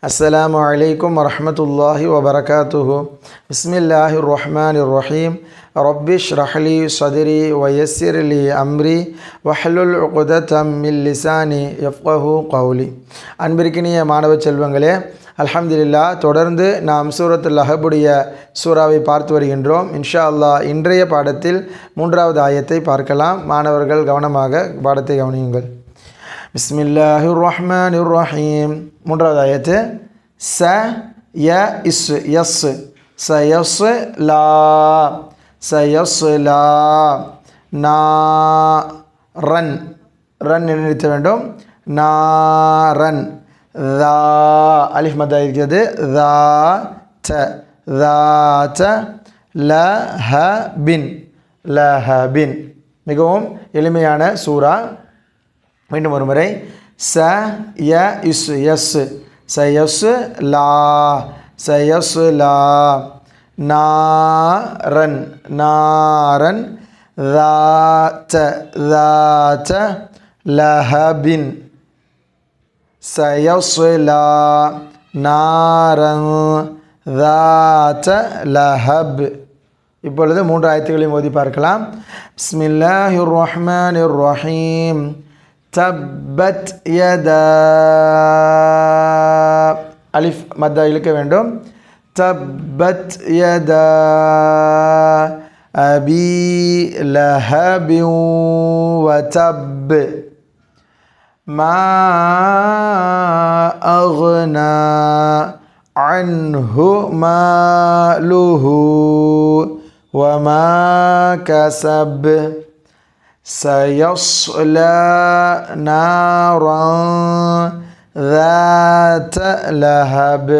அஸ்ஸலாமு அலைக்கும் வரஹ்மத்துல்லாஹி வபரகாத்துஹு. பிஸ்மில்லாஹிர் ரஹ்மானிர் ரஹீம். ரப்பிஷ் ரஹ்லி ஸத்ரி வயஸ்ஸிர் லி அம்ரி வஹ்லுல் உக்ததம் மின் லிசானி யஃப்கஹு கௌலி. அன்பிற்கினிய மாணவ செல்வங்களே, அல்ஹம்துலில்லாஹ், தொடர்ந்து நாம் சூரத்துல் லஹபுடைய சூறாவை பார்த்து வருகின்றோம். இன்ஷா அல்லாஹ் இன்றைய பாடத்தில் 3வது ஆயத்தை பார்க்கலாம். மாணவர்கள் கவனமாக பாடத்தை கவனியுங்கள். பிஸ்மில்லாஹிர் ரஹ்மானிர் ரஹீம். 3வது ஆயத்து ச ய இஸ் யஸ் சயஸ்லா சயஸ்லா நாரன் ரன் நிறுத்த வேண்டும். நாரன் தா அலிஃப் மத்தா இருக்கிறது. தாத்த லஹபின் லஹபின். மிகவும் எளிமையான சூரா. மீண்டும் ஒரு முறை ச ய இஸ் எஸ் சயஸ் லா சயஸ் லா நாரன் நாரன் தாத்த லஹபின் சயஸ்லா நாரன் தாத்த லஹப். இப்பொழுது 3 ஆயத்துகளையும் ஓதி பார்க்கலாம். பிஸ்மில்லாஹிர் ரஹ்மானிர் ரஹீம். தப்பத் யதா அலிஃப் மத்தா இழுக்க வேண்டும். தப்பத் யதா அபி லஹபி வதப் மா அக்னா அன்ஹு மாலுஹு வமா கஸப் சயஸ்லா நாரன் ذات லஹப்.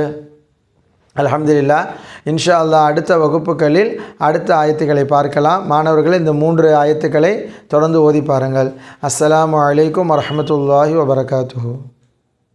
அல்ஹம்துலில்லாஹ். இன்ஷா அல்லாஹ் அடுத்த வகுப்புகளில் அடுத்த ஆயத்துக்களை பார்க்கலாம். மாணவர்கள் இந்த 3 ஆயத்துக்களை தொடர்ந்து ஓதி பாருங்கள். அஸ்ஸலாமு அலைக்கும் வரஹ்மத்துல்லாஹி வபரகாத்துஹு.